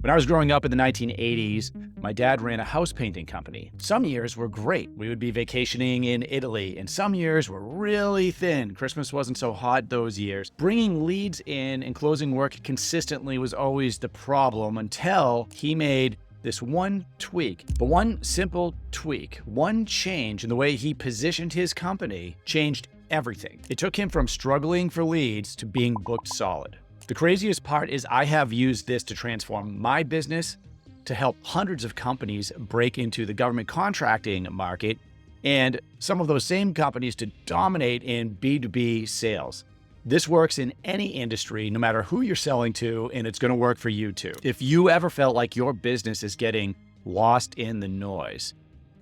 When I was growing up in the 1980s, my dad ran a house painting company. Some years were great. We would be vacationing in Italy, and some years were really thin. Christmas wasn't so hot those years. Bringing leads in and closing work consistently was always the problem until he made this one tweak. But one simple tweak, one change in the way he positioned his company changed everything. It took him from struggling for leads to being booked solid. The craziest part is I have used this to transform my business to help hundreds of companies break into the government contracting market and some of those same companies to dominate in B2B sales. This works in any industry, no matter who you're selling to, and it's going to work for you too. If you ever felt like your business is getting lost in the noise,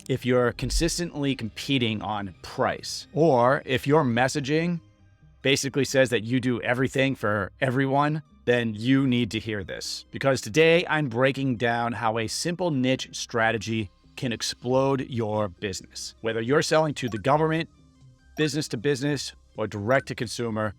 if you're consistently competing on price, or if your messaging basically says that you do everything for everyone, then you need to hear this. Because today I'm breaking down how a simple niche strategy can explode your business. Whether you're selling to the government, business to business, or direct to consumer,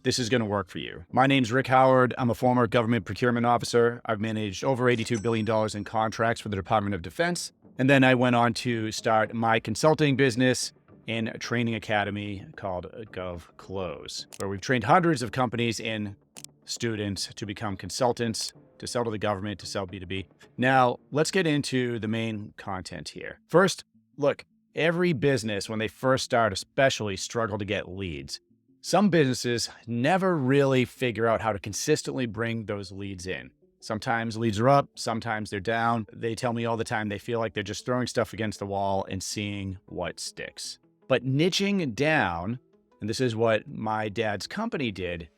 this is going to work for you. My name's Rick Howard. I'm a former government procurement officer. I've managed over $82 billion in contracts for the Department of Defense. And then I went on to start my consulting business in a training academy called Gov Close, where we've trained hundreds of companies and students to become consultants, to sell to the government, to sell B2B. Now, let's get into the main content here. First, look, every business, when they first start especially, struggle to get leads. Some businesses never really figure out how to consistently bring those leads in. Sometimes leads are up, sometimes they're down. They tell me all the time they feel like they're just throwing stuff against the wall and seeing what sticks. But niching down, and this is what my dad's company did,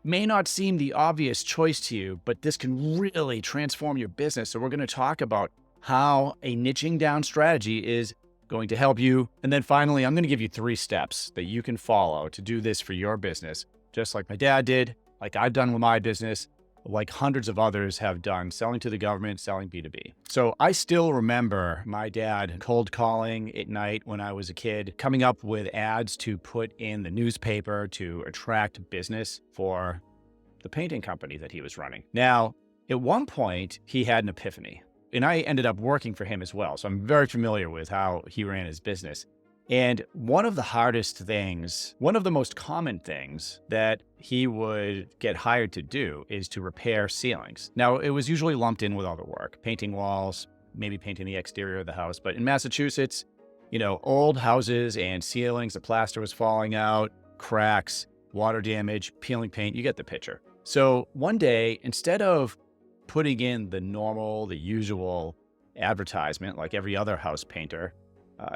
may not seem the obvious choice to you, but this can really transform your business. So we're going to talk about how a niching down strategy is going to help you. And then finally, I'm going to give you 3 steps that you can follow to do this for your business, just like my dad did, like I've done with my business, like hundreds of others have done, selling to the government, selling B2B. So I still remember my dad cold calling at night when I was a kid, coming up with ads to put in the newspaper to attract business for the painting company that he was running. Now, at one point, he had an epiphany, and I ended up working for him as well. So I'm very familiar with how he ran his business. And one of the hardest things, one of the most common things that he would get hired to do is to repair ceilings. Now, it was usually lumped in with other work, painting walls, maybe painting the exterior of the house. But in Massachusetts, old houses and ceilings, the plaster was falling out, cracks, water damage, peeling paint, you get the picture. So one day, instead of putting in the usual advertisement like every other house painter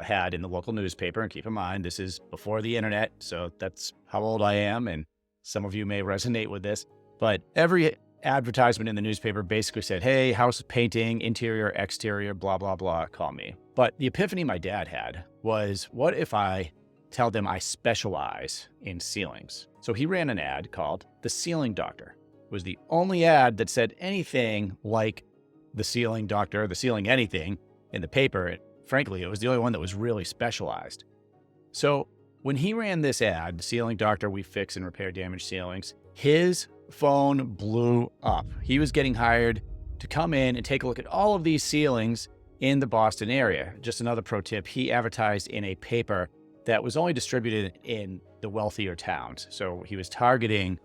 had in the local newspaper, and keep in mind, this is before the internet, so that's how old I am, and some of you may resonate with this, but every advertisement in the newspaper basically said, hey, house painting, interior, exterior, blah, blah, blah, call me. But the epiphany my dad had was, what if I tell them I specialize in ceilings? So he ran an ad called The Ceiling Doctor. It was the only ad that said anything like The Ceiling Doctor, The Ceiling Anything in the paper. Frankly, it was the only one that was really specialized. So when he ran this ad, The Ceiling Doctor, we fix and repair damaged ceilings, his phone blew up. He was getting hired to come in and take a look at all of these ceilings in the Boston area. Just another pro tip, he advertised in a paper that was only distributed in the wealthier towns. So he was targeting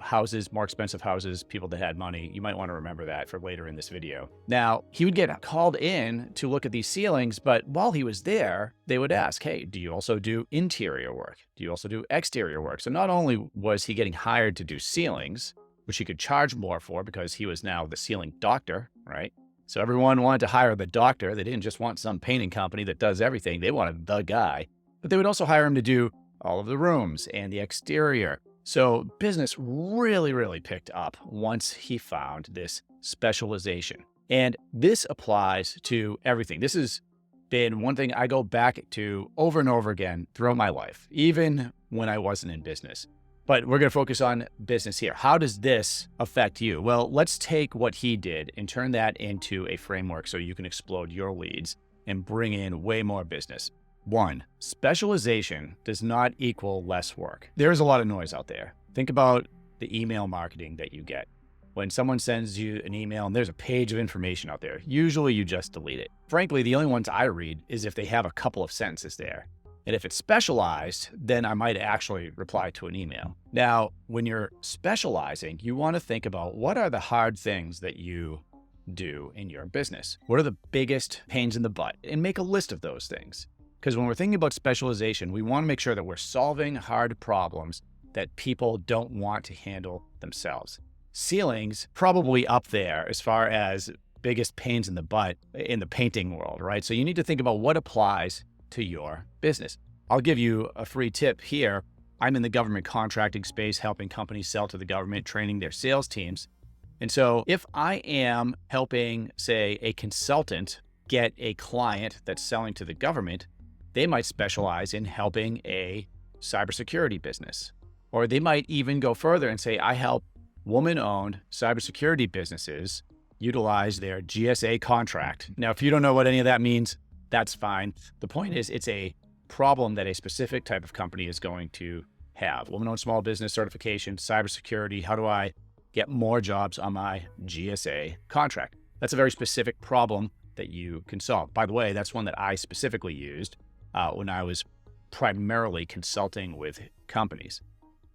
houses, more expensive houses, people that had money. You might want to remember that for later in this video. Now, he would get called in to look at these ceilings, but while he was there, they would ask, hey, do you also do interior work? Do you also do exterior work? So not only was he getting hired to do ceilings, which he could charge more for because he was now the ceiling doctor, right? So everyone wanted to hire the doctor. They didn't just want some painting company that does everything. They wanted the guy. But they would also hire him to do all of the rooms and the exterior. So business really, really picked up once he found this specialization. And this applies to everything. This has been one thing I go back to over and over again throughout my life, even when I wasn't in business. But we're going to focus on business here. How does this affect you? Well, let's take what he did and turn that into a framework so you can explode your leads and bring in way more business. 1, specialization does not equal less work. There's a lot of noise out there. Think about the email marketing that you get. when someone sends you an email and there's a page of information out there, usually you just delete it. Frankly, the only ones I read is if they have a couple of sentences there. And if it's specialized, then I might actually reply to an email. Now, when you're specializing, you want to think about what are the hard things that you do in your business? What are the biggest pains in the butt? And make a list of those things. Because when we're thinking about specialization, we want to make sure that we're solving hard problems that people don't want to handle themselves. Ceilings probably up there as far as biggest pains in the butt in the painting world, right? So you need to think about what applies to your business. I'll give you a free tip here. I'm in the government contracting space, helping companies sell to the government, training their sales teams. And so if I am helping, say, a consultant get a client that's selling to the government, they might specialize in helping a cybersecurity business. Or they might even go further and say, I help woman-owned cybersecurity businesses utilize their GSA contract. Now, if you don't know what any of that means, that's fine. The point is, it's a problem that a specific type of company is going to have. Woman-owned small business certification, cybersecurity. How do I get more jobs on my GSA contract? That's a very specific problem that you can solve. By the way, that's one that I specifically used when I was primarily consulting with companies.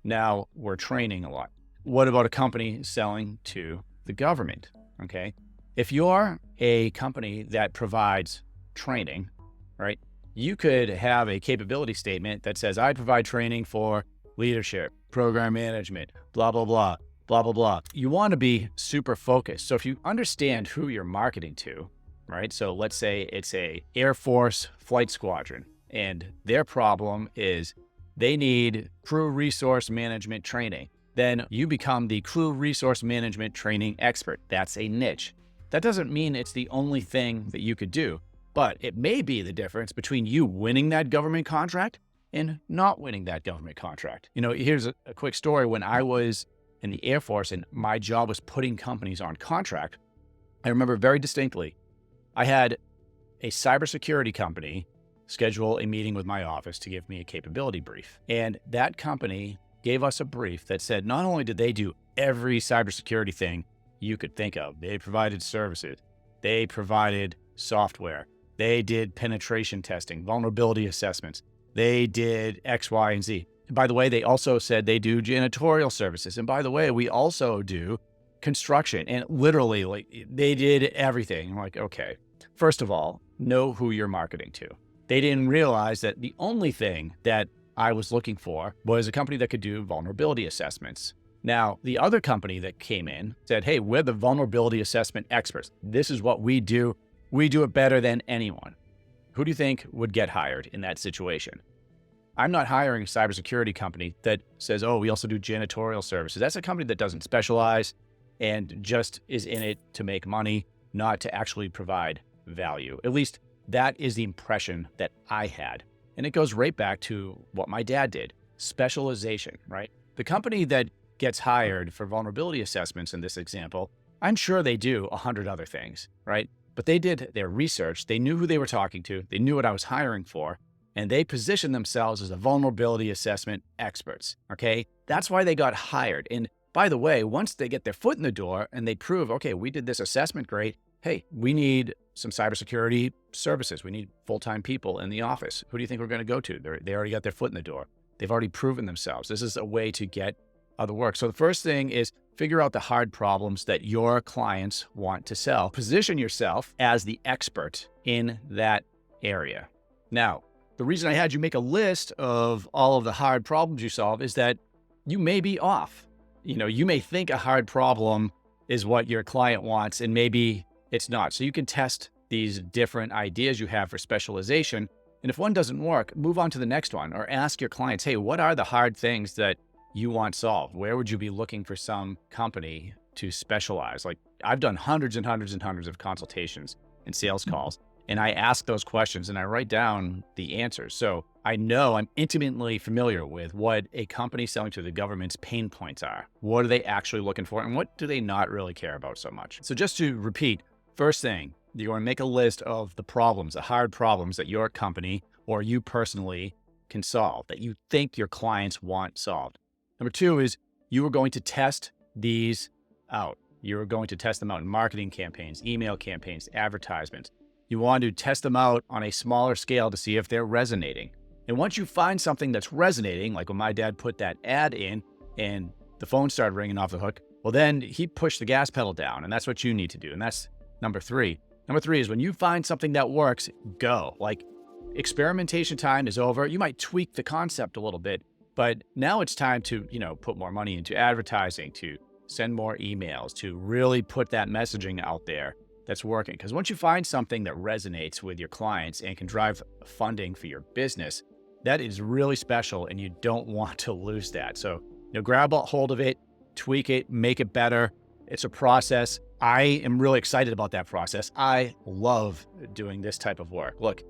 Now we're training a lot. What about a company selling to the government? Okay. If you're a company that provides training, right, you could have a capability statement that says, I provide training for leadership, program management, blah, blah, blah, blah, blah, blah. You want to be super focused. So if you understand who you're marketing to, right? So let's say it's a Air Force flight squadron, and their problem is they need crew resource management training. Then you become the crew resource management training expert. That's a niche. That doesn't mean it's the only thing that you could do, but it may be the difference between you winning that government contract and not winning that government contract. You know, here's a quick story. When I was in the Air Force and my job was putting companies on contract, I remember very distinctly, I had a cybersecurity company schedule a meeting with my office to give me a capability brief. And that company gave us a brief that said, not only did they do every cybersecurity thing you could think of, they provided services, they provided software, they did penetration testing, vulnerability assessments, they did X, Y, and Z. And by the way, they also said they do janitorial services. And by the way, we also do construction. And literally, like, they did everything. I'm like, okay, first of all, know who you're marketing to. They didn't realize that the only thing that I was looking for was a company that could do vulnerability assessments. Now, the other company that came in said, hey, we're the vulnerability assessment experts. This is what we do. We do it better than anyone. Who do you think would get hired in that situation? I'm not hiring a cybersecurity company that says, oh, we also do janitorial services. That's a company that doesn't specialize and just is in it to make money, not to actually provide value. At least that is the impression that I had. And it goes right back to what my dad did, specialization, right? The company that gets hired for vulnerability assessments in this example, I'm sure they do 100 other things, right? But they did their research. They knew who they were talking to. They knew what I was hiring for, and they positioned themselves as a vulnerability assessment experts, okay? That's why they got hired. And by the way, once they get their foot in the door and they prove, okay, we did this assessment, great. Hey, we need some cybersecurity services. We need full-time people in the office. Who do you think we're going to go to? They already got their foot in the door. They've already proven themselves. This is a way to get other work. So the first thing is figure out the hard problems that your clients want to sell. Position yourself as the expert in that area. Now, the reason I had you make a list of all of the hard problems you solve is that you may be off. You know, you may think a hard problem is what your client wants, and maybe it's not. So you can test these different ideas you have for specialization. And if one doesn't work, move on to the next one, or ask your clients, hey, what are the hard things that you want solved? Where would you be looking for some company to specialize? Like, I've done hundreds and hundreds and hundreds of consultations and sales calls, and I ask those questions and I write down the answers. So I know I'm intimately familiar with what a company selling to the government's pain points are. What are they actually looking for, and what do they not really care about so much? So just to repeat, first thing, you want to make a list of the problems, the hard problems that your company or you personally can solve, that you think your clients want solved. Number two is you are going to test these out. You're going to test them out in marketing campaigns, email campaigns, advertisements. You want to test them out on a smaller scale to see if they're resonating. And once you find something that's resonating, like when my dad put that ad in and the phone started ringing off the hook, well, then he pushed the gas pedal down, and that's what you need to do. And that's number three. Number three is when you find something that works, go. Like, experimentation time is over. You might tweak the concept a little bit, but now it's time to, put more money into advertising, to send more emails, to really put that messaging out there that's working. Because once you find something that resonates with your clients and can drive funding for your business, that is really special, and you don't want to lose that. So, grab a hold of it, tweak it, make it better. It's a process. I am really excited about that process. I love doing this type of work. Look,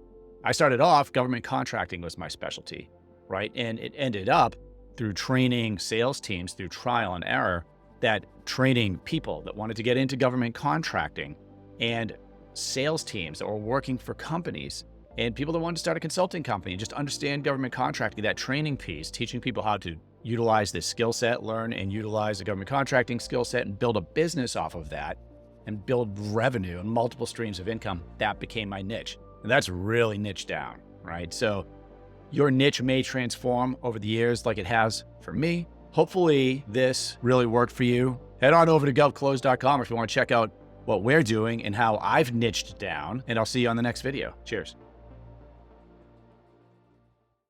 I started off, government contracting was my specialty, right? And it ended up through training sales teams, through trial and error, that training people that wanted to get into government contracting, and sales teams that were working for companies, and people that wanted to start a consulting company and just understand government contracting, that training piece, teaching people how to utilize this skill set, learn and utilize the government contracting skill set, and build a business off of that and build revenue and multiple streams of income. That became my niche. And that's really niche down, right? So your niche may transform over the years like it has for me. Hopefully this really worked for you. Head on over to govclose.com if you want to check out what we're doing and how I've niched down, and I'll see you on the next video. Cheers.